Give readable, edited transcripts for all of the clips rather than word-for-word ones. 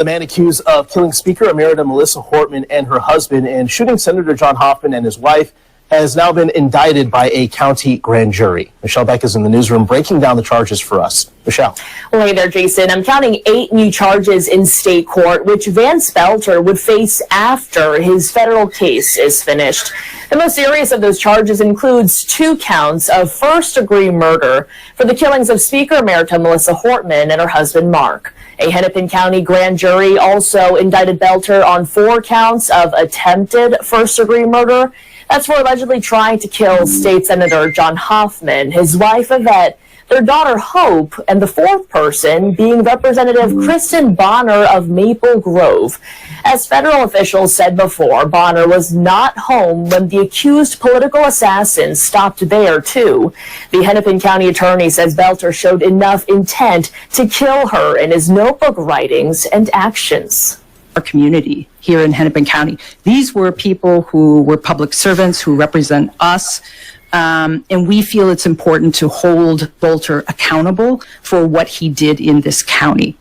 The man accused of killing Speaker Emerita Melissa Hortman and her husband and shooting Senator John Hoffman and his wife has now been indicted by a county grand jury. Michelle Beck is in the newsroom breaking down the charges for us. Michelle. Well, hey there, Jason. I'm counting 8 new charges in state court, which Vance Belter would face after his federal case is finished. The most serious of those charges includes 2 counts of first-degree murder for the killings of Speaker Emerita Melissa Hortman and her husband, Mark. A Hennepin County grand jury also indicted Belter on 4 counts of attempted first-degree murder. That's for allegedly trying to kill State Senator John Hoffman, his wife Yvette, their daughter Hope, and the 4th person being Representative Kristen Bonner of Maple Grove. As federal officials said before, Bonner was not home when the accused political assassins stopped there, too. The Hennepin County attorney says Belter showed enough intent to kill her in his notebook writings and actions. Our community here in Hennepin County. These were people who were public servants who represent us, and we feel it's important to hold Belter accountable for what he did in this county.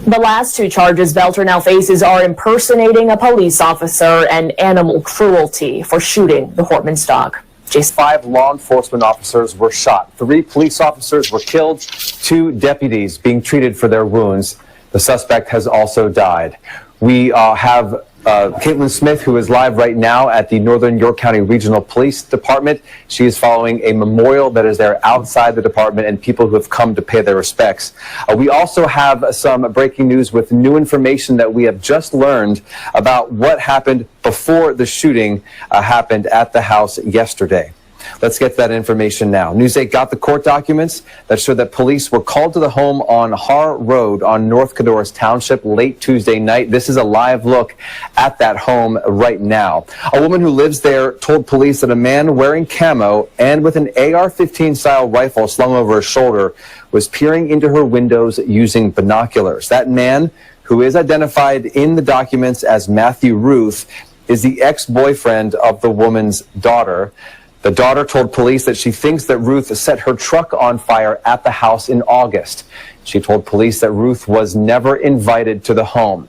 The last 2 charges Belter now faces are impersonating a police officer and animal cruelty for shooting the Hortman's dog. Jason. 5 law enforcement officers were shot. 3 police officers were killed, 2 deputies being treated for their wounds. The suspect has also died. We have Caitlin Smith, who is live right now at the Northern York County Regional Police Department. She is following a memorial that is there outside the department and people who have come to pay their respects. We also have some breaking news with new information that we have just learned about what happened before the shooting happened at the house yesterday. Let's get to that information now. News 8 got the court documents that show that police were called to the home on Har Road on North Codorus Township late Tuesday night. This is a live look at that home right now. A woman who lives there told police that a man wearing camo and with an AR-15 style rifle slung over his shoulder was peering into her windows using binoculars. That man, who is identified in the documents as Matthew Ruth, is the ex-boyfriend of the woman's daughter. The daughter told police that she thinks that Ruth set her truck on fire at the house in August. She told police that Ruth was never invited to the home.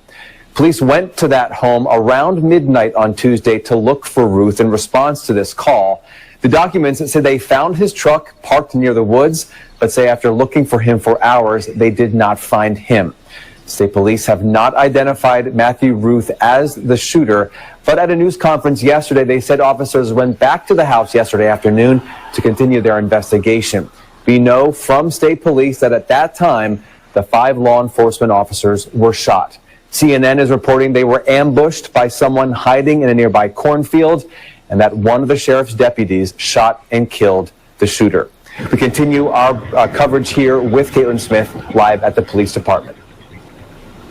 Police went to that home around midnight on Tuesday to look for Ruth in response to this call. The documents say they found his truck parked near the woods, but say after looking for him for hours, they did not find him. State police have not identified Matthew Ruth as the shooter, but at a news conference yesterday, they said officers went back to the house yesterday afternoon to continue their investigation. We know from state police that at that time, the 5 law enforcement officers were shot. CNN is reporting they were ambushed by someone hiding in a nearby cornfield, and that one of the sheriff's deputies shot and killed the shooter. We continue our coverage here with Caitlin Smith live at the police department.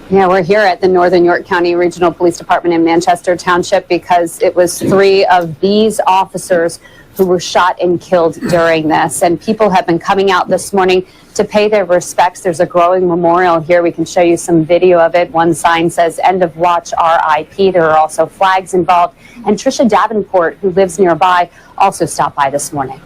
Yeah, we're here at the Northern York County Regional Police Department in Manchester Township because it was 3 of these officers who were shot and killed during this. And people have been coming out this morning to pay their respects. There's a growing memorial here. We can show you some video of it. One sign says, "End of watch, RIP." There are also flags involved. And Trisha Davenport, who lives nearby, also stopped by this morning.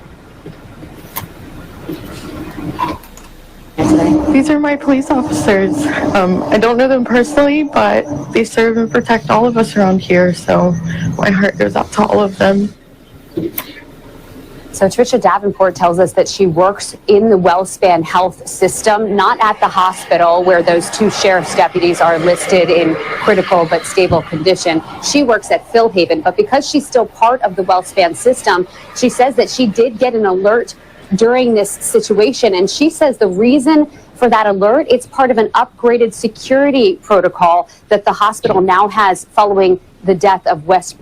These are my police officers. I don't know them personally, but they serve and protect all of us around here, so my heart goes out to all of them. So Trisha Davenport tells us that she works in the WellSpan health system, not at the hospital where those 2 sheriff's deputies are listed in critical but stable condition. She works at Philhaven, but because she's still part of the WellSpan system, she says that she did get an alert during this situation, and she says the reason for that alert, it's part of an upgraded security protocol that the hospital now has following the death of West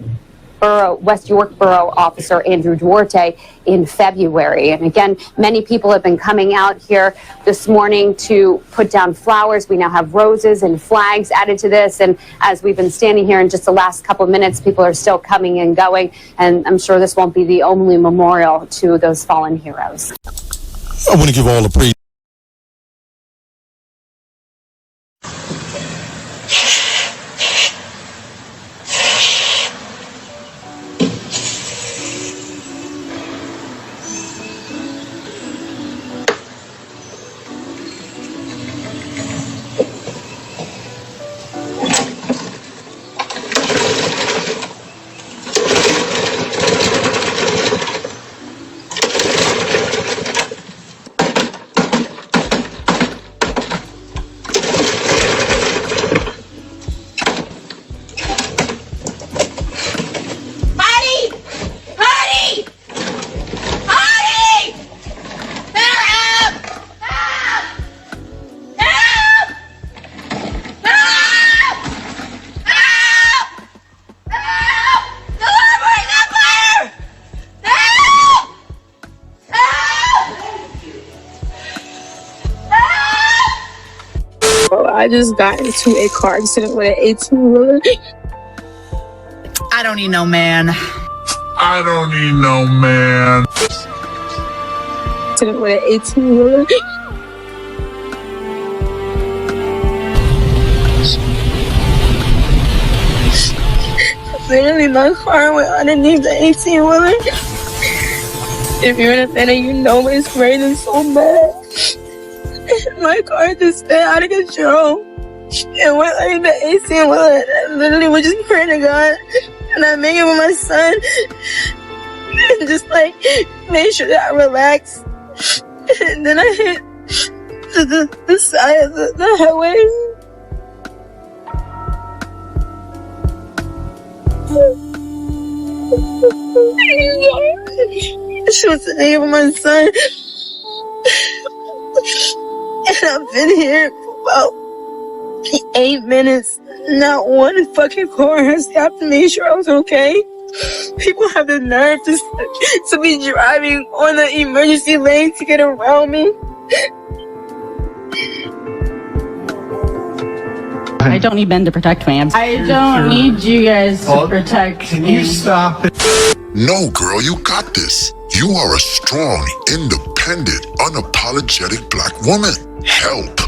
York Borough officer Andrew Duarte in February. And again, many people have been coming out here this morning to put down flowers. We now have roses and flags added to this. And as we've been standing here in just the last couple of minutes, people are still coming and going. And I'm sure this won't be the only memorial to those fallen heroes. I want to give all the praise. I just got into a car accident with an 18-wheeler. I don't need no man. I don't need no man. Accident with an 18-wheeler. Literally, my car went underneath the 18-wheeler. If you're in Atlanta, you know it's raining so bad. My car just sped out of control. And went underneath the 18-wheeler. I literally was just praying to God. And I made it with my son. And just like made sure that I relaxed. And then I hit the side of the highway. She was sitting here with my son. And I've been here for about 8 minutes. Not one fucking car has stopped to make sure I was okay. People have the nerve to be driving on the emergency lane to get around me. I don't need men to protect me. I don't need you guys to protect me. Can you stop it? No, girl, you got this. You are a strong, independent, unapologetic black woman. Help.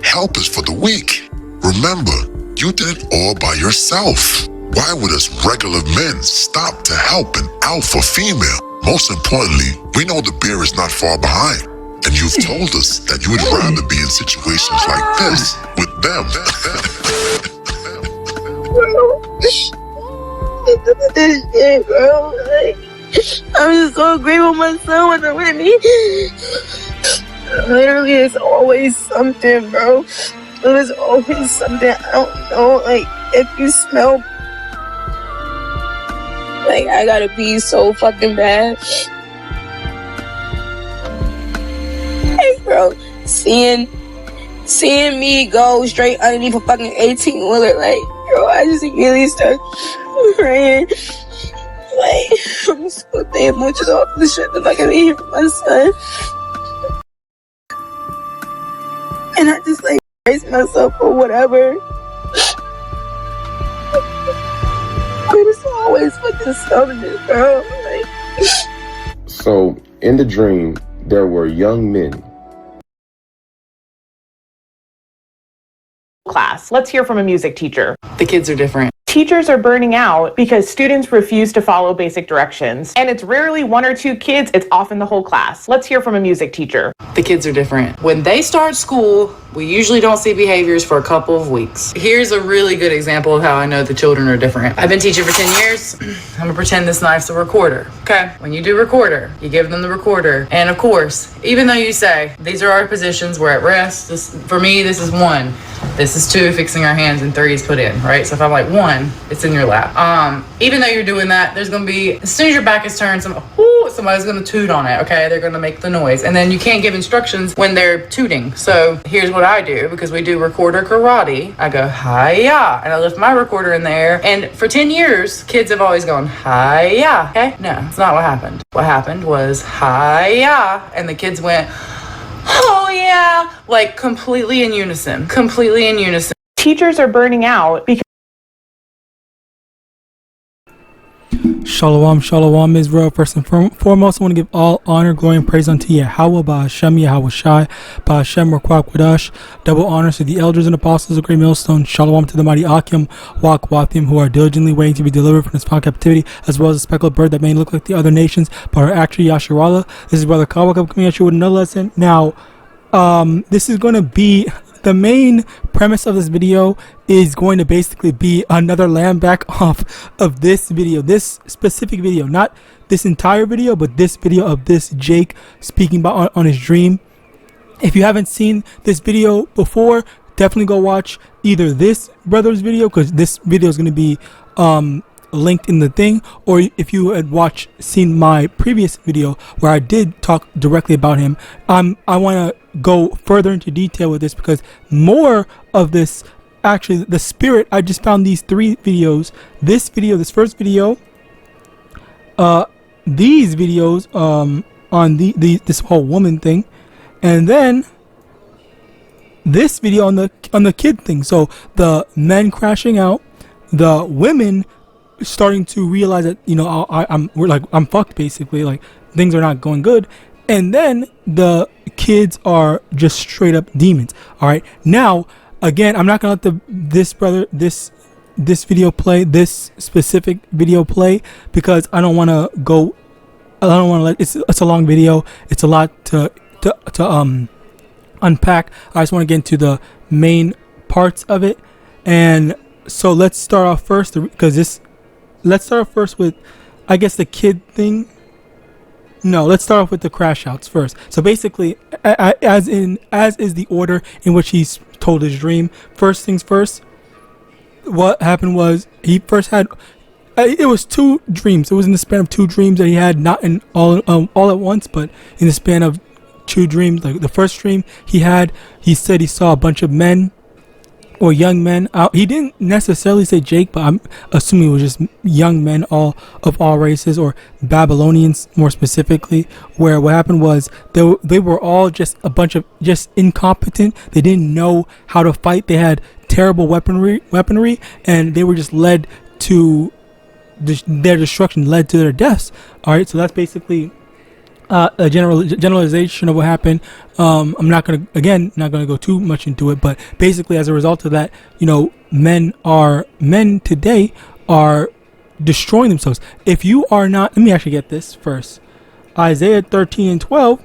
Help is for the weak. Remember, you did it all by yourself. Why would us regular men stop to help an alpha female? Most importantly, we know the bear is not far behind. And you've told us that you would rather be in situations like this with them. Bro, like, I'm just so grateful my son wasn't with me. Literally, it's always something, bro. There's always something. I don't know, like, if you smell, like, I gotta be so fucking bad. Hey, bro, seeing me go straight underneath a fucking 18-wheeler, like, bro, I just really start praying. Like, I'm so damn much off the shit that I can hear from my son. And I just, like, brace myself for whatever. But it's always fucking something, bro. Like. So, in the dream, there were young men. Class. Let's hear from a music teacher. The kids are different. Teachers are burning out because students refuse to follow basic directions. And it's rarely one or two kids, it's often the whole class. Let's hear from a music teacher. The kids are different. When they start school, we usually don't see behaviors for a couple of weeks. Here's a really good example of how I know the children are different. I've been teaching for 10 years. I'm gonna pretend this knife's a recorder. Okay, when you do recorder, you give them the recorder. And of course, even though you say, these are our positions, we're at rest. For me, this is 1. This is 2, fixing our hands, and 3 is put in, right? So if I'm like 1, it's in your lap. Even though you're doing that, there's gonna be, as soon as your back is turned, somebody's gonna toot on it, okay? They're gonna make the noise. And then you can't give instructions when they're tooting. So here's what I do, because we do recorder karate. I go, hi-ya, and I lift my recorder in the air. And for 10 years, kids have always gone, hi-ya, okay? No, it's not what happened. What happened was, hi-ya, and the kids went, oh yeah, like completely in unison. Teachers are burning out because Shalom, shalom, Israel. First and foremost, I want to give all honor, glory, and praise unto Yahawah, Bahashem, YAHAWASHI, Bahashem, Rakwak Wadash. Double honors to the elders and apostles of Great Millstone. Shalom to the mighty Akim, Wathim, who are diligently waiting to be delivered from this foul captivity, as well as a speckled bird that may look like the other nations, but are actually Yasharallah. This is Brother Kawak coming at you with another lesson. Now, this is going to be the main premise of this video is going to basically be another lamb back off of this video, this specific video, not this entire video, but this video of this Jake speaking about on his dream. If you haven't seen this video before, definitely go watch either this brother's video, because this video is going to be linked in the thing, or if you had seen my previous video where I did talk directly about him. I want to go further into detail with this, because more of this, actually the spirit, I just found these 3 videos, this first video, these videos on this whole woman thing, and then this video on the kid thing. So the men crashing out, the women starting to realize that, you know, I'm fucked basically, like things are not going good, and then the kids are just straight up demons. All right, now again, I'm not gonna let this specific video play because I don't want to let it's a long video. It's a lot to unpack. I just want to get into the main parts of it, and so let's start off first with, I guess, the kid thing. No, let's start off with the crash outs first. So basically, as is the order in which he's told his dream. First things first, what happened was he first had, it was 2 dreams. It was in the span of 2 dreams that he had, not in all at once, but in the span of 2 dreams. Like the first dream he said he saw a bunch of men or young men out. He didn't necessarily say Jake, but I'm assuming it was just young men, all races, or Babylonians more specifically, where what happened was they were all just a bunch of just incompetent. They didn't know how to fight. They had terrible weaponry, and they were just led to their destruction, led to their deaths. All right, so that's basically a generalization of what happened. I'm not gonna go too much into it, but basically, as a result of that, you know, men today are destroying themselves. If you are not, let me actually get this first. Isaiah 13:12,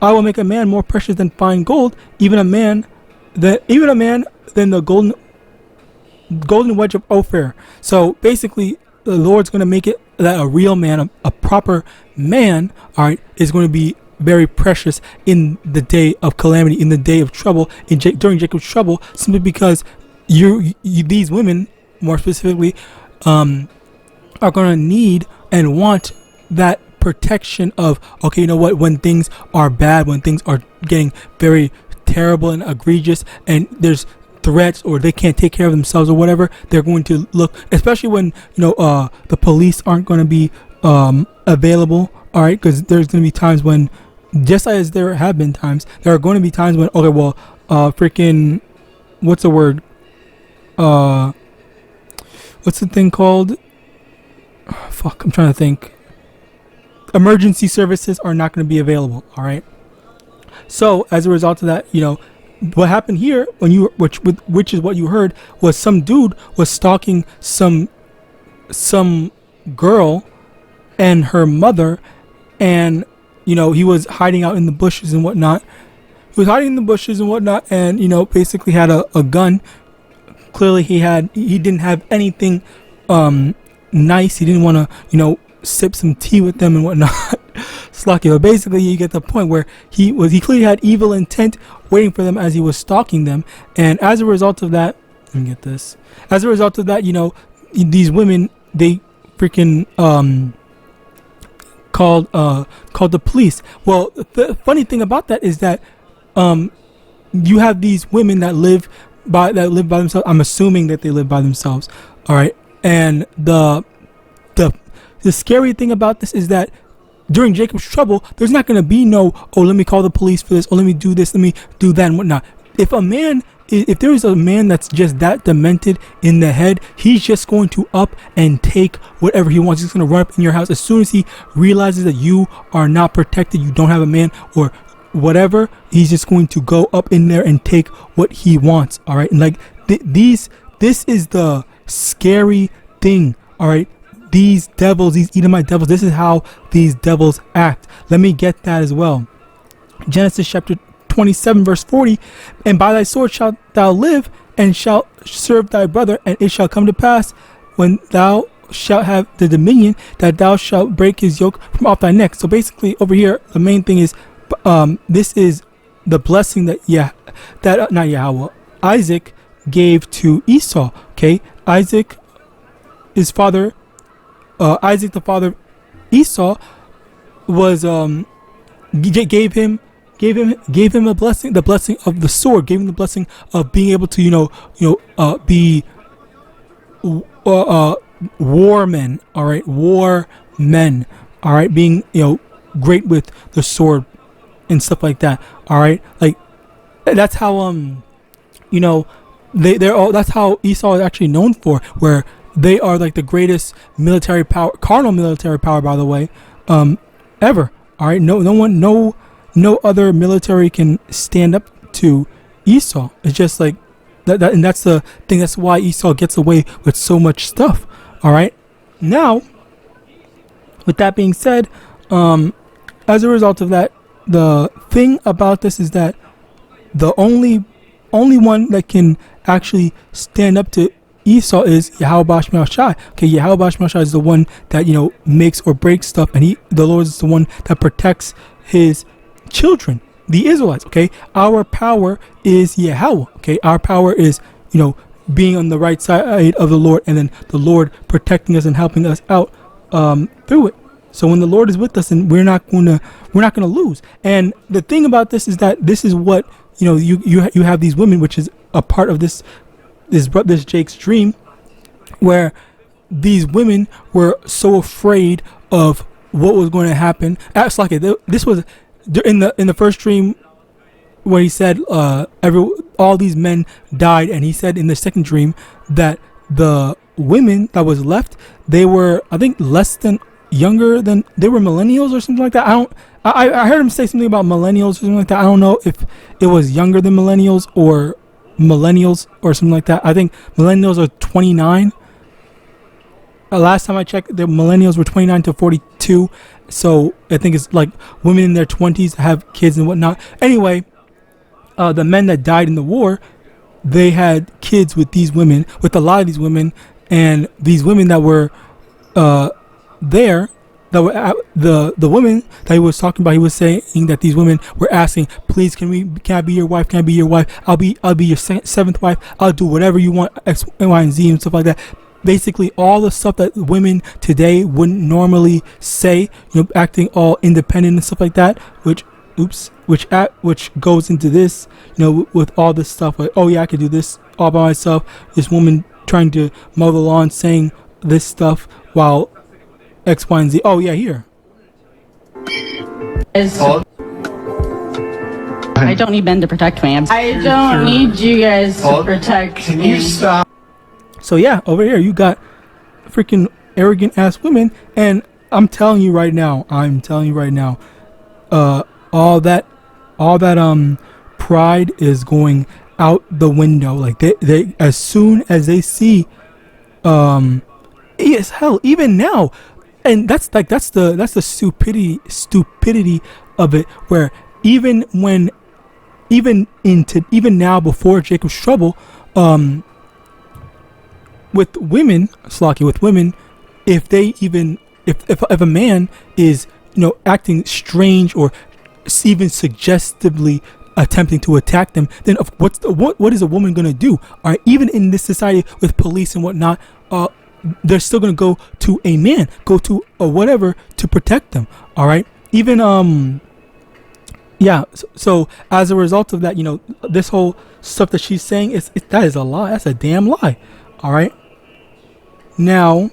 I will make a man more precious than fine gold, even a man than the golden wedge of Ophir. So basically, the Lord's going to make it that a real man, a proper man, all right, is going to be very precious in the day of calamity, in the day of trouble, during Jacob's trouble, simply because these women, more specifically, are going to need and want that protection of, okay, you know what, when things are bad, when things are getting very terrible and egregious, and there's threats, or they can't take care of themselves or whatever, they're going to look, especially when, you know, the police aren't going to be available, all right, because there's going to be times when, just as there have been times, there are going to be times when, okay, well, freaking, what's the word, what's the thing called, I'm trying to think, emergency services are not going to be available, all right. So as a result of that, you know, what happened here, which is what you heard, was some dude was stalking some girl and her mother, and, you know, he was hiding out in the bushes and whatnot. And, you know, basically had a gun. Clearly he didn't have anything nice. He didn't want to, you know, sip some tea with them and whatnot. Slucky. But basically, you get the point where he clearly had evil intent waiting for them as he was stalking them. And as a result of that, let me get this. As a result of that, you know, these women, they freaking called the police. Well, the funny thing about that is that you have these women that live by themselves. I'm assuming that they live by themselves. All right, and the scary thing about this is that during Jacob's trouble, there's not going to be no, oh, let me call the police for this, or let me do this, let me do that, and whatnot. If there is a man that's just that demented in the head, he's just going to up and take whatever he wants. He's going to run up in your house as soon as he realizes that you are not protected, you don't have a man, or whatever. He's just going to go up in there and take what he wants. All right, and like this is the scary thing. All right. These devils, these Edomite devils, this is how these devils act. Let me get that as well. Genesis chapter 27 verse 40, and by thy sword shalt thou live, and shalt serve thy brother, and it shall come to pass, when thou shalt have the dominion, that thou shalt break his yoke from off thy neck. So basically over here, the main thing is, this is the blessing that not Yahweh, Isaac gave to Esau. Okay, Isaac, his father, Isaac the father of Esau, was gave him a blessing, the blessing of the sword, gave him the blessing of being able to be war men, all right, war men, all right, being great with the sword and stuff like that, all right. Like that's how you know, they're all, that's how Esau is actually known for, where they are like the greatest military power, carnal military power, by the way, ever. All right, no other military can stand up to Esau. It's just like that, and that's the thing. That's why Esau gets away with so much stuff. All right, now, with that being said, as a result of that, the thing about this is that the only one that can actually stand up to Esau is YAHAWAH. Okay, YAHAWAH is the one that, you know, makes or breaks stuff, and the Lord is the one that protects his children, the Israelites. Okay, our power is Yahweh. Okay, our power is, you know, being on the right side of the Lord, and then the Lord protecting us and helping us out through it. So when the Lord is with us, and we're not gonna lose. And the thing about this is that this is what, you know, you have these women, which is a part of this Jake's dream, where these women were so afraid of what was going to happen. It's like this was in the first dream where he said all these men died, and he said in the second dream that the women that was left, they were, I think, younger than, they were millennials or something like that. I heard him say something about millennials or something like that. I don't know if it was younger than millennials or something like that. I think millennials are 29. Last time I checked, the millennials were 29 to 42. So I think it's like women in their 20s have kids and whatnot. Anyway, the men that died in the war, they had kids with these women, with a lot of these women, and these women that were there, that were the women that he was talking about, he was saying that these women were asking, please, can I be your wife? Can I be your wife? I'll be your seventh wife. I'll do whatever you want, X, Y, and Z, and stuff like that. Basically, all the stuff that women today wouldn't normally say, you know, acting all independent and stuff like that, which goes into this, you know, with all this stuff, like, oh yeah, I could do this all by myself. This woman trying to mow the lawn, saying this stuff while X, Y, and Z. Oh yeah, here. I don't need men to protect me. I don't need you guys to protect me. Can you stop? So yeah, over here you got freaking arrogant ass women, and I'm telling you right now, all that pride is going out the window. Like they as soon as they see, yes, hell, even now, and that's the stupidity of it, where even now, before Jacob's trouble, with women, if a man is, you know, acting strange or even suggestively attempting to attack them, then what is a woman gonna do? All right, even in this society with police and whatnot, they're still gonna go to a man, go to a whatever to protect them. All right, even yeah. So as a result of that, you know, this whole stuff that she's saying that is a lie. That's a damn lie. All right. Now,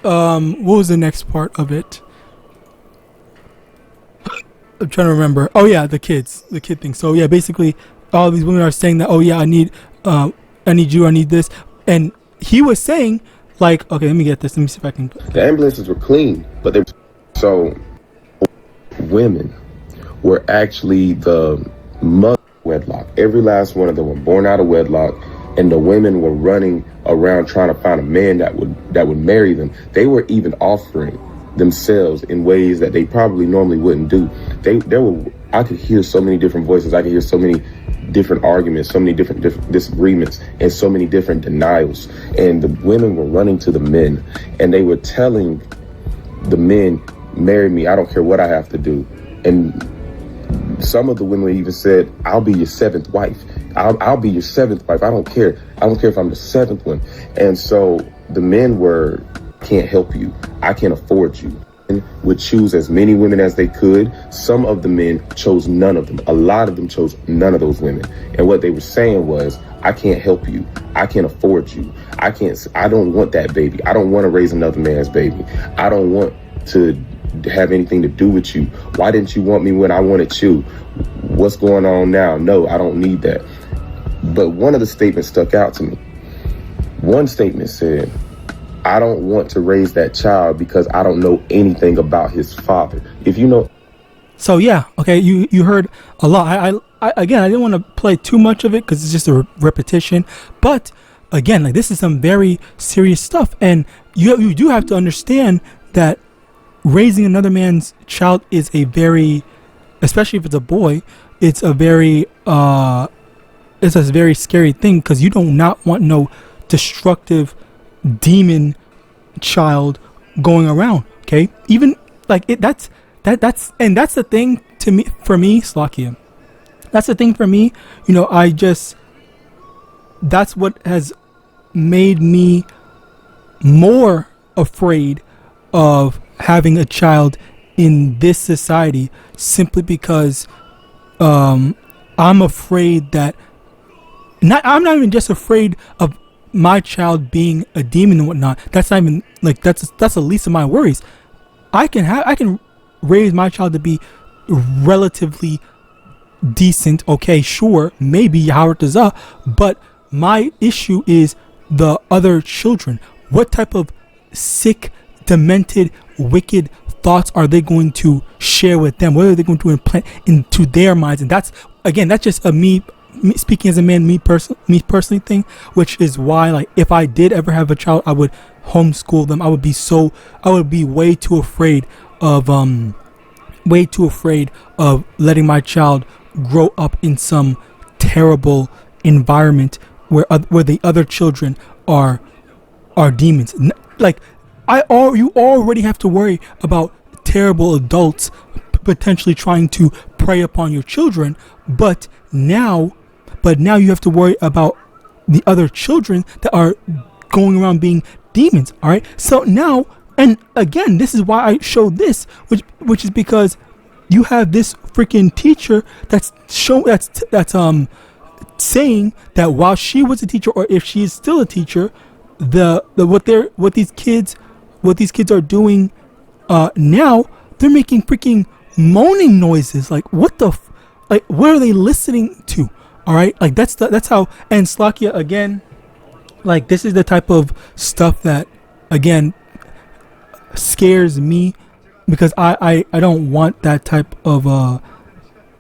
what was the next part of it? I'm trying to remember. Oh yeah, the kid thing. So yeah, basically, all these women are saying that, oh yeah, I need you, I need this, and he was saying, like, okay, let me get this. Let me see if I can. The ambulances were clean, but they so women were actually the mother of wedlock. Every last one of them were born out of wedlock. And the women were running around trying to find a man that would marry them. They were even offering themselves in ways that they probably normally wouldn't do. I could hear so many different voices. I could hear so many different arguments, so many different disagreements, and so many different denials. And the women were running to the men, and they were telling the men, marry me, I don't care what I have to do. And some of the women even said, I'll be your seventh wife. I'll be your seventh wife. I don't care. I don't care if I'm the seventh one. And so the men can't help you. I can't afford you. And would choose as many women as they could. Some of the men chose none of them. A lot of them chose none of those women. And what they were saying was, I can't help you. I can't afford you. I don't want that baby. I don't want to raise another man's baby. I don't want to have anything to do with you. Why didn't you want me when I wanted you? What's going on now? No, I don't need that. But one of the statements stuck out to me. One statement said, I don't want to raise that child because I don't know anything about his father. If you know. So yeah, okay, you heard a lot. I again, I didn't want to play too much of it because it's just a repetition. But again, like, this is some very serious stuff, and you do have to understand that raising another man's child is a very, especially if it's a boy, it's a very scary thing, because you do not want no destructive demon child going around. Okay, even like it. That's the thing to me. For me, Slakia, that's the thing for me. You know, that's what has made me more afraid of having a child in this society, simply because I'm afraid that I'm not even just afraid of my child being a demon and whatnot. That's not even like that's the least of my worries. I can raise my child to be relatively decent. Okay, sure, maybe Yahawadah, but my issue is the other children. What type of sick, demented, wicked thoughts are they going to share with them? What are they going to implant into their minds? And that's just a me speaking as a man, me personally thing, which is why, like, if I did ever have a child, I would homeschool them. I would be way too afraid of letting my child grow up in some terrible environment where the other children are demons. Like, you already have to worry about terrible adults potentially trying to prey upon your children, but now you have to worry about the other children that are going around being demons. All right, so now, and again, this is why I showed this, which is because you have this freaking teacher that's saying that while she was a teacher, or if she is still a teacher, what these kids are doing now, they're making freaking moaning noises. Like, what what are they listening to? All right, like that's how. And Slakia, again, like, this is the type of stuff that, again, scares me, because I don't want that type of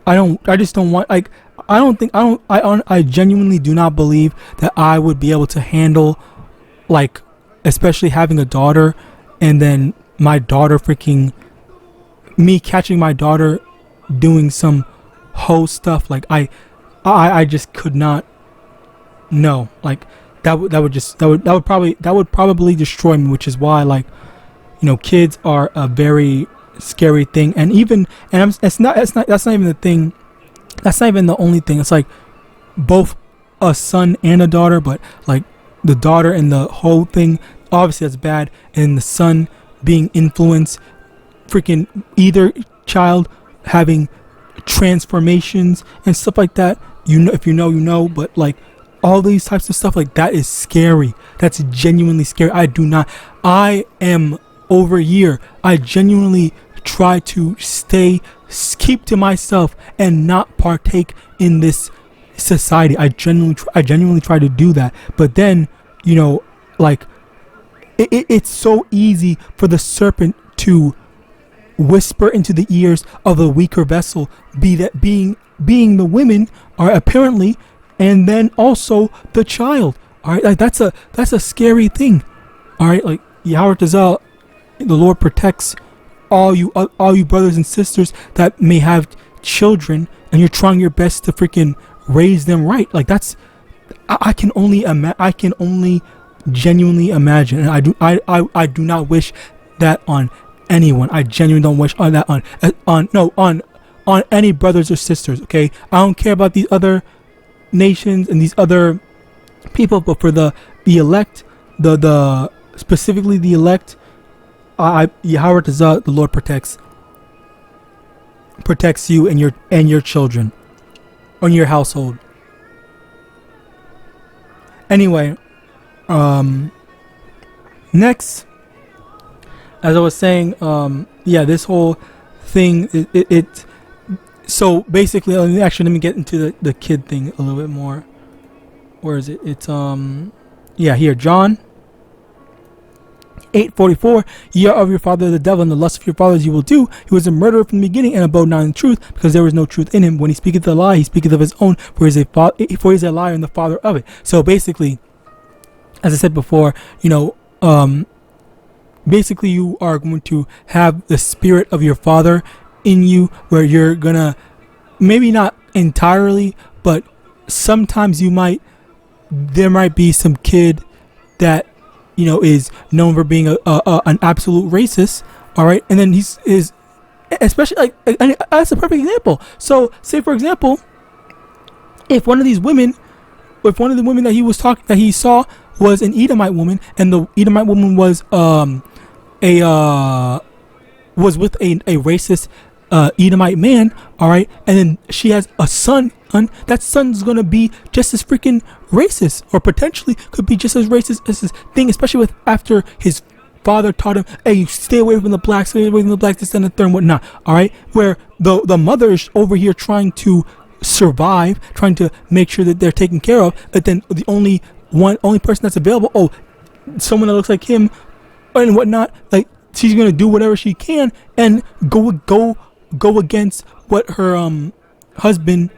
I just don't want, like, I genuinely do not believe that I would be able to handle, like, especially having a daughter, and then my daughter me catching my daughter doing some hoe stuff. Like, I just could not. No, like, that would probably destroy me, which is why, like, you know, kids are a very scary thing. And that's not even the thing. That's not even the only thing. It's like both a son and a daughter, but like the daughter and the whole thing, obviously that's bad. And the son being influenced, freaking either child having transformations and stuff like that. You know, if you know, you know, but like all these types of stuff, like, that is scary. That's genuinely scary. I am over here. I genuinely try to keep to myself and not partake in this society. I genuinely try to do that. But then, you know, like, it's so easy for the serpent to whisper into the ears of the weaker vessel, being the women are apparently, and then also the child. All right, like, that's a scary thing. All right, like, Yahawadah, the Lord protects all you brothers and sisters that may have children, and you're trying your best to freaking raise them right. Like, that's, I can only genuinely imagine, and I do not wish that on anyone. I genuinely don't wish on that on any brothers or sisters. Okay, I don't care about these other nations and these other people, but for the elect, the specifically the elect, Yahawadah, the Lord protects you and your children, on your household. Anyway, next, as I was saying, this whole thing, so basically, let me get into the kid thing a little bit more. Where is it? It's here, John 8:44. Ye are of your father the devil, and the lust of your fathers you will do. He was a murderer from the beginning, and abode not in truth, because there was no truth in him. When he speaketh a lie, he speaketh of his own, for he is a liar and the father of it. So basically, as I said before, basically you are going to have the spirit of your father in you, where you're gonna, maybe not entirely, but sometimes there might be some kid that is known for being an absolute racist, all right, and then he's especially that's a perfect example. So say for example, if one of the women that he saw was an Edomite woman, and the Edomite woman was with a racist Edomite man, all right, and then she has a son, that son's gonna be just as freaking racist, or potentially could be just as racist as this thing, especially with after his father taught him, hey, stay away from the blacks, this and the third and whatnot, all right, where the mother is over here trying to survive, trying to make sure that they're taken care of, but then the only person that's available, someone that looks like him and whatnot, like she's gonna do whatever she can and go against what her husband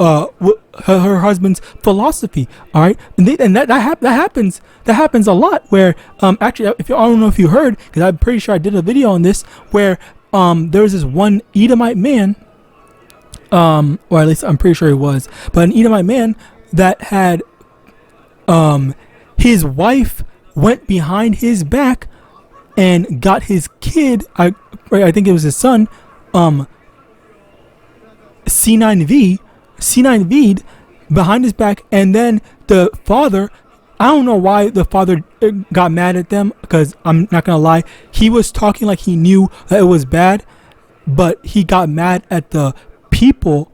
her husband's philosophy, all right, and that happens a lot, where actually, I don't know if you heard, because I'm pretty sure I did a video on this, where there was this one Edomite man, or at least I'm pretty sure he was, but an Edomite man that had his wife went behind his back and got his kid, I think it was his son, C9V'd behind his back, and then the father, I don't know why the father got mad at them, because I'm not gonna lie, he was talking like he knew that it was bad, but he got mad at the people,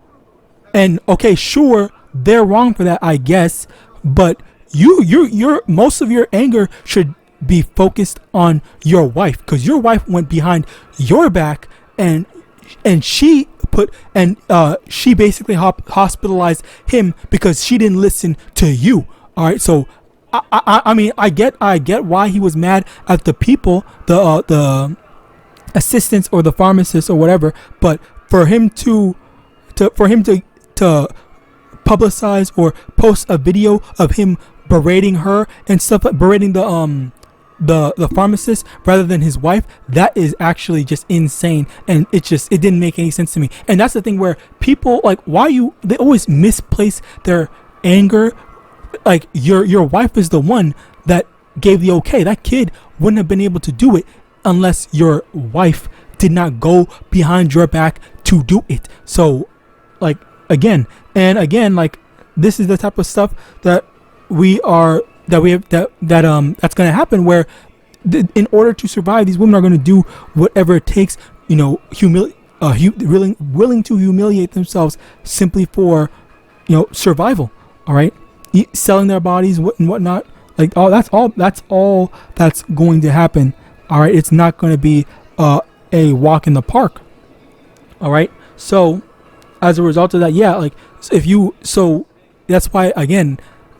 and okay, sure, they're wrong for that, I guess, but your most of your anger should be focused on your wife, because your wife went behind your back and she she basically hospitalized him because she didn't listen to you, all right? So I mean, I get why he was mad at the people, the assistants or the pharmacists or whatever, but for him to publicize or post a video of him berating her and stuff, berating the pharmacist rather than his wife, that is actually just insane, and it didn't make any sense to me. And that's the thing where people, like, they always misplace their anger, like your wife is the one that gave the okay. That kid wouldn't have been able to do it unless your wife did not go behind your back to do it. So like again, like, this is the type of stuff that that's going to happen, where in order to survive, these women are going to do whatever it takes, willing to humiliate themselves simply for survival, all right, selling their bodies and whatnot, like, that's all that's going to happen, all right. It's not going to be a walk in the park, all right. So as a result of that, that's why, again,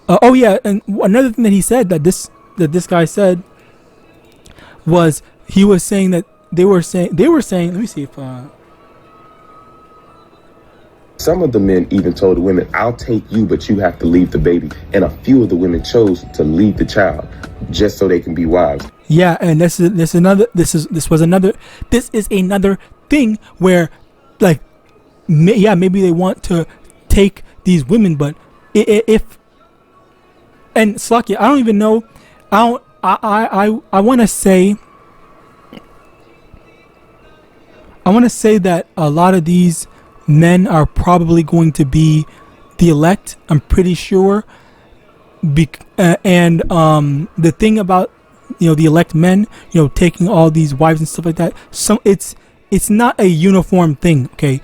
and another thing that he said, that this guy said, was he was saying that they were saying, let me see if some of the men even told the women, I'll take you, but you have to leave the baby. And a few of the women chose to leave the child just so they can be wives. Yeah, and this is another thing where, like, maybe they want to take these women, but and Slacky, I don't even know. I want to say that a lot of these men are probably going to be the elect. I'm pretty sure. And the thing about the elect men, taking all these wives and stuff like that. It's not a uniform thing. Okay,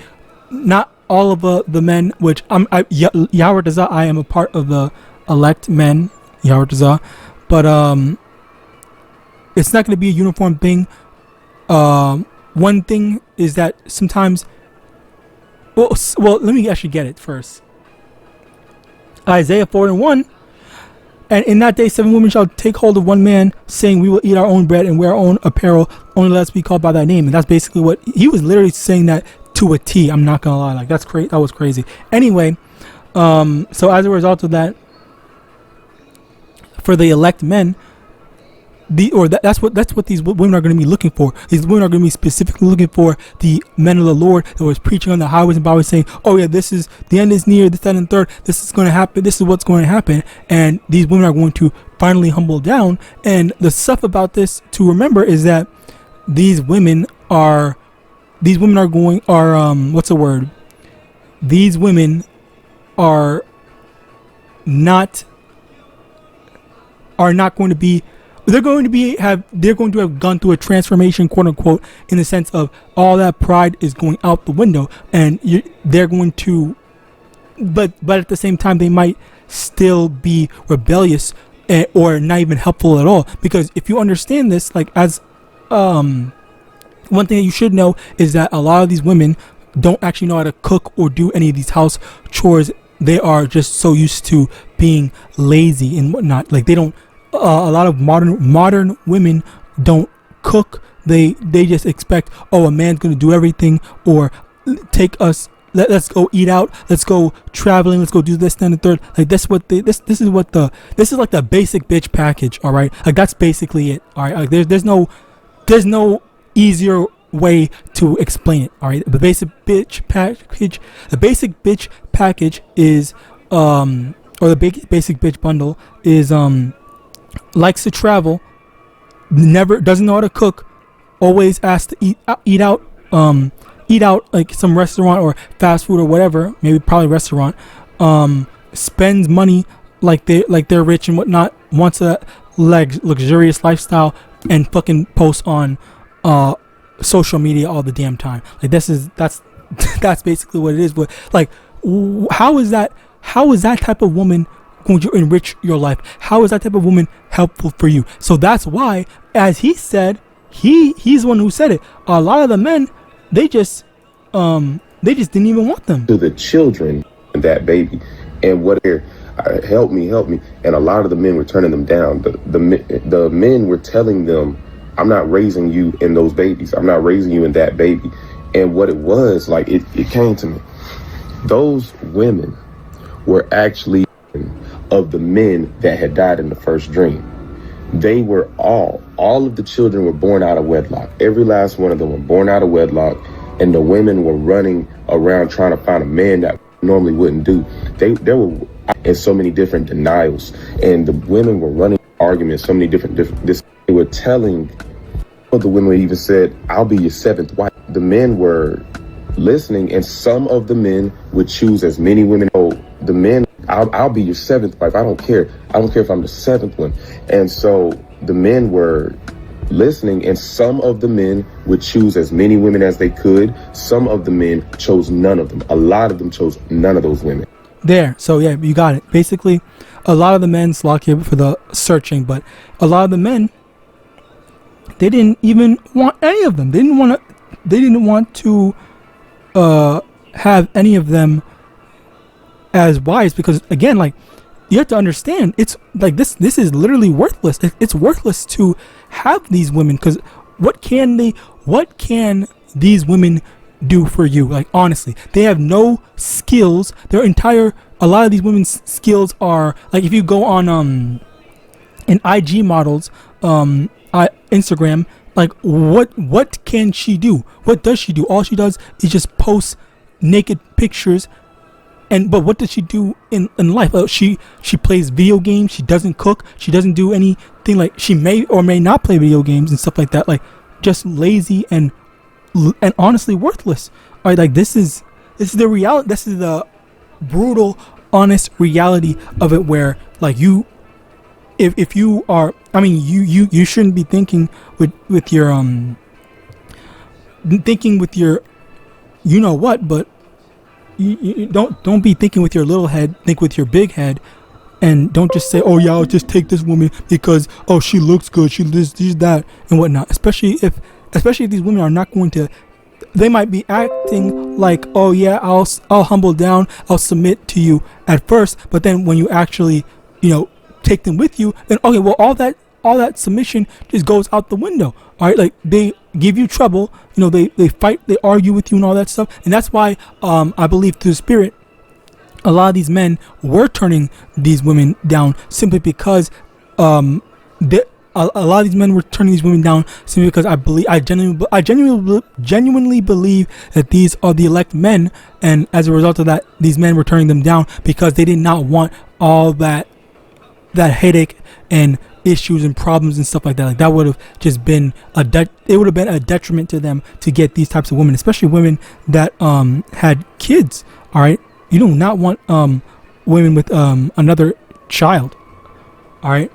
not all of the men. Which Yahawadah, I am a part of the elect men, Yahawadah, but it's not going to be a uniform thing. one thing is that sometimes, well, let me actually get it first. Isaiah 4:1, and in that day 7 women shall take hold of one man, saying, we will eat our own bread and wear our own apparel, only let us be called by thy name. And that's basically what he was literally saying, that to a T. I'm not gonna lie, like that's crazy. That was crazy. Anyway, so as a result of that, for the elect men, that's what these women are going to be looking for. These women are going to be specifically looking for the men of the Lord that was preaching on the highways and byways, saying, "Oh yeah, this is the end is near. This, that, and third. This is going to happen. This is what's going to happen." And these women are going to finally humble down. And the stuff about this to remember is that these women are what's the word? These women are not going to be. They're going to have gone through a transformation, quote unquote, in the sense of all that pride is going out the window, and they're going to, but at the same time they might still be rebellious or not even helpful at all. Because if you understand this, like as one thing that you should know is that a lot of these women don't actually know how to cook or do any of these house chores. They are just so used to being lazy and whatnot. Like they don't. A lot of modern women don't cook. They just expect, oh, a man's gonna do everything, or take us. Let's go eat out. Let's go traveling. Let's go do this, then the third. Like this is like the basic bitch package. All right, like that's basically it. All right, like there's no easier way to explain it. All right, the basic bitch package is or the basic bitch bundle is likes to travel, never doesn't know how to cook, always asks to eat out like some restaurant or fast food or whatever, maybe probably restaurant, spends money like they're rich and whatnot, wants a luxurious lifestyle, and fucking posts on social media all the damn time. Like that's basically what it is. But like, how is that type of woman going to enrich your life? How is that type of woman helpful for you? So that's why, as he said, he's the one who said it. A lot of the men, they just didn't even want them. To the children, that baby, and what they're help me, and a lot of the men were turning them down. The men were telling them, I'm not raising you in those babies. I'm not raising you in that baby. And what it was, like, it came to me. Those women were actually of the men that had died in the first dream. They were all of the children were born out of wedlock. Every last one of them were born out of wedlock, and the women were running around trying to find a man that normally wouldn't do. They were in so many different denials, and the women were running arguments, so many different they were telling, the women even said, I'll be your seventh wife. The men were listening, and some of the men would choose as many women. Oh, the men, I'll be your seventh wife. I don't care if I'm the seventh one. And so the men were listening, and some of the men would choose as many women as they could. Some of the men chose none of them. A lot of them chose none of those women. There. So yeah, you got it. Basically, a lot of the men slack here for the searching, but a lot of the men, they didn't even want any of them. They didn't want to have any of them as wives, because again, like, you have to understand, it's like this is literally worthless. It's worthless to have these women, because what can these women do for you? Like, honestly, they have no skills. A lot of these women's skills are, like, if you go on in IG models, Instagram, like, what can she do? What does she do? All she does is just post naked pictures. But what does she do in life? She plays video games. She doesn't cook. She doesn't do anything. Like, she may or may not play video games and stuff like that. Like, just lazy and honestly worthless. All right, like, this is the reality. This is the brutal, honest reality of it. Where, like, if you are, I mean, you shouldn't be thinking with your you know what, but you don't be thinking with your little head. Think with your big head, and don't just say, oh yeah, I'll just take this woman because, oh, she looks good, she this that and whatnot. Especially especially if these women are not going to, they might be acting like, oh yeah, I'll humble down, I'll submit to you at first, but then when you actually, take them with you, then okay, well, all that submission just goes out the window. All right, like they give you trouble, they fight, they argue with you and all that stuff, and that's why I believe through the Spirit, a lot of these men were turning these women down simply because a lot of these men were turning these women down simply because I genuinely believe that these are the elect men, and as a result of that, these men were turning them down because they did not want all that headache and issues and problems and stuff like that. Like that would have just been it would have been a detriment to them to get these types of women, especially women that had kids. All right, you do not want women with another child. All right.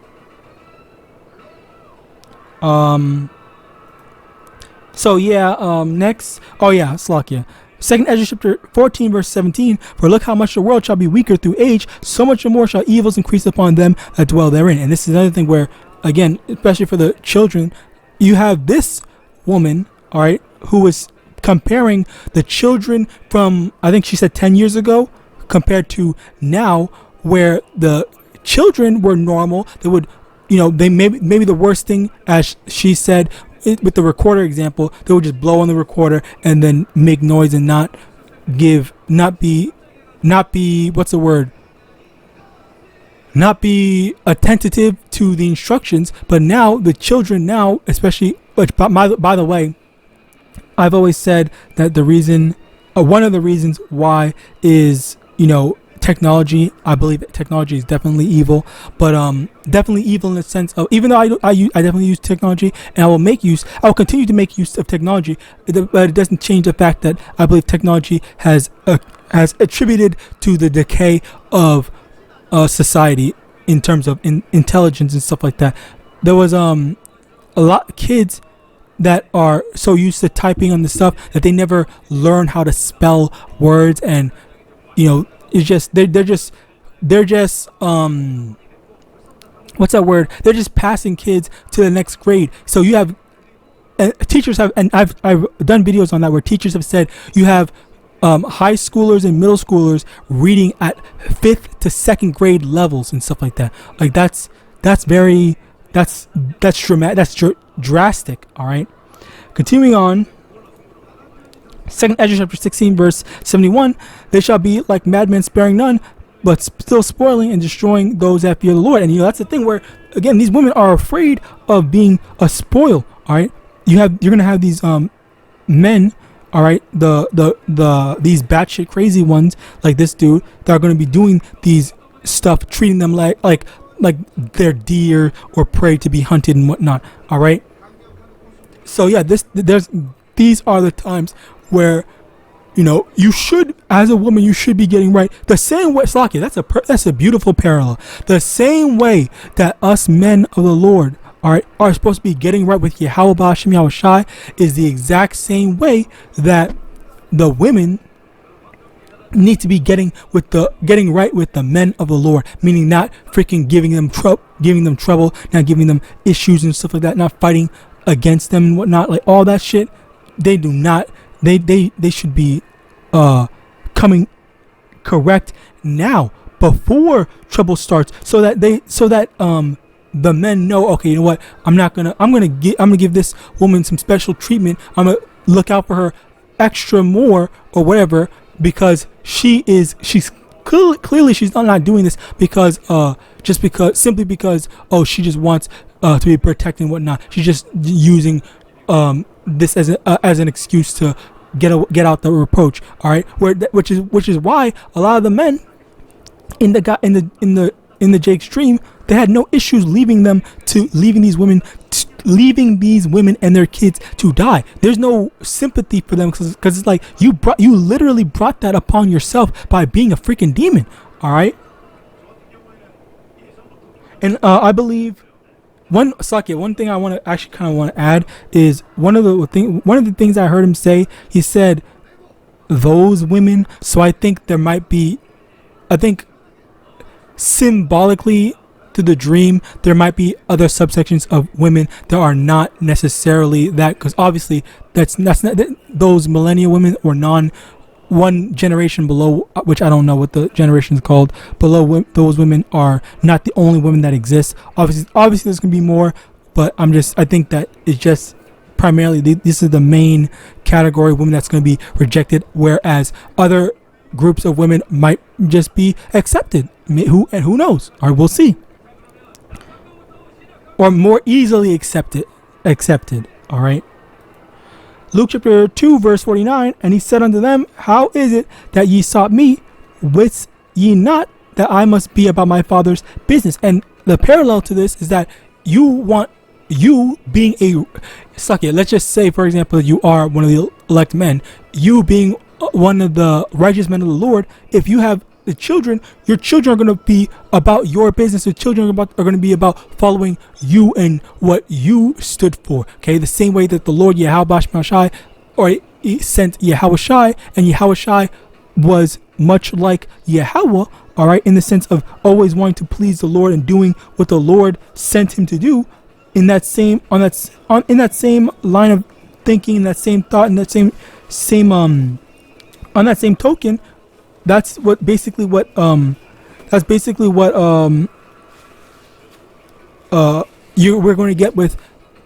So yeah, next. Oh yeah, Slakia. 2nd Ezra chapter 14 verse 17. For look how much the world shall be weaker through age, so much more shall evils increase upon them that dwell therein. And this is another thing where, again, especially for the children, you have this woman, all right, who was comparing the children from, I think she said 10 years ago, compared to now, where the children were normal. They would, they maybe the worst thing, as she said, with the recorder example, they would just blow on the recorder and then make noise and not be attentive to the instructions. But now the children especially, which by the way, I've always said that the reason, one of the reasons why is, technology. I believe technology is definitely evil, but definitely evil in the sense of, even though I definitely use technology, and I will continue to make use of technology, but it doesn't change the fact that I believe technology has attributed to the decay of society in terms of intelligence and stuff like that. There was a lot of kids that are so used to typing on the stuff that they never learn how to spell words, and it's just they're just what's that word? They're just passing kids to the next grade. So you have teachers have, and I've done videos on that where teachers have said you have high schoolers and middle schoolers reading at 5th to 2nd grade levels and stuff like that. Like that's dramatic. That's drastic. All right. Continuing on. 2nd Ezra chapter 16 verse 71. They shall be like madmen, sparing none, but still spoiling and destroying those that fear the Lord. And that's the thing where, again, these women are afraid of being a spoil. All right, you're gonna have these men. All right, these batshit crazy ones like this dude that are gonna be doing these stuff, treating them like they're deer or prey to be hunted and whatnot. All right. So yeah, these are the times where, you should, as a woman, you should be getting right. The same way, Slakia, that's a beautiful parallel. The same way that us men of the Lord are supposed to be getting right with YAHAWAH, SHAMAIWAN, is the exact same way that the women need to be getting right with the men of the Lord, meaning not freaking giving them trouble, not giving them issues and stuff like that, not fighting against them and whatnot, like all that shit. They do not. They should be coming correct now before trouble starts, so that the men know, okay, you know what, I'm gonna give this woman some special treatment. I'm gonna look out for her extra more or whatever, because she's clearly she's not doing this because simply because she just wants to be protected and whatnot. She's just using this as an excuse to get out the reproach. All right, which is why a lot of the men in the J extreme, they had no issues leaving these women and their kids to die. There's no sympathy for them because it's like you literally brought that upon yourself by being a freaking demon. All right, and I believe. One thing I want to add is one of the things I heard him say. He said those women. So I think there might be, I think symbolically to the dream, there might be other subsections of women that are not necessarily that, because obviously that's not those millennial women or one generation below, which I don't know what the generation is called, below those women are not the only women that exist. Obviously there's gonna be more, but I think that it's just primarily this is the main category of women that's going to be rejected, whereas other groups of women might just be accepted. Who knows? Or we'll see. Or more easily accepted. All right. Luke chapter 2 verse 49, and he said unto them, how is it that ye sought me? Wist ye not that I must be about my Father's business? And the parallel to this is that you being let's just say, for example, you are one of the elect men, you being one of the righteous men of the Lord. If you have the children, your children are going to be about your business. Your children are going to be about following you and what you stood for. Okay, the same way that the Lord YAHAWAH or he sent YAHAWASHI, and YAHAWASHI was much like Yahawah, all right, in the sense of always wanting to please the Lord and doing what the Lord sent him to do. In that same line of thinking, in that same thought, in that same on that same token, that's basically what we're going to get with,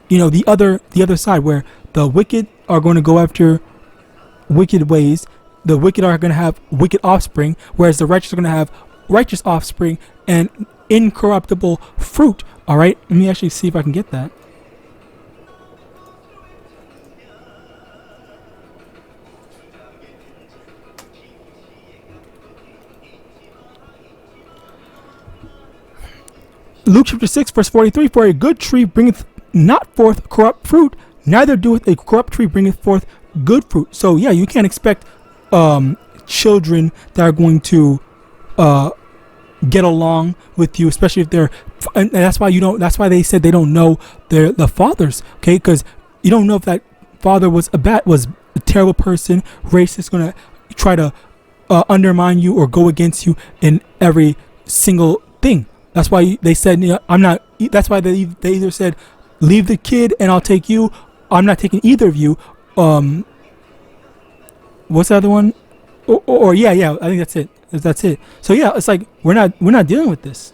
the other side, where the wicked are going to go after wicked ways. The wicked are going to have wicked offspring, whereas the righteous are going to have righteous offspring and incorruptible fruit. All right, let me actually see if I can get that. Luke chapter 6 verse 43, for a good tree bringeth not forth corrupt fruit, neither doeth a corrupt tree bringeth forth good fruit. So yeah, you can't expect children that are going to get along with you, especially if they're, and that's why they said they don't know the fathers, okay? Because you don't know if that father was a terrible person, racist, gonna try to undermine you or go against you in every single thing. That's why they said, I'm not. That's why they either said, leave the kid and I'll take you. I'm not taking either of you. What's the other one? Or yeah, I think that's it. So yeah, it's like we're not dealing with this.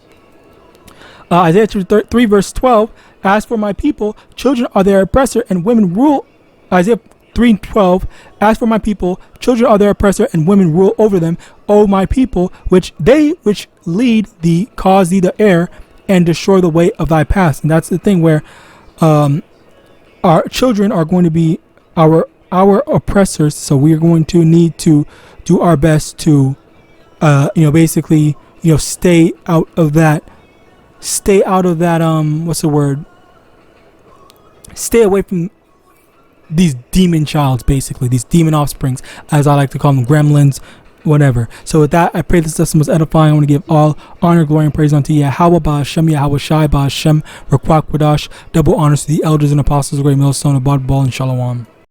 Isaiah 3 verse 12, as for my people, children are their oppressor and women rule. Isaiah 3:12, as for my people, children are their oppressor and women rule over them. O my people, which lead thee, cause thee to err and destroy the way of thy paths. And that's the thing where our children are going to be our oppressors. So we are going to need to do our best to basically stay out of that what's the word, stay away from these demon childs, basically these demon offsprings, as I like to call them, gremlins, whatever. So with that, I pray this lesson was edifying. I want to give all honor, glory, and praise unto Yahawah, Ba'ashem, Yahawashi, Ba'ashem, Rakwak Wadash, double honors to the elders and apostles of Great Millstone, Abad Ball, and Shalom.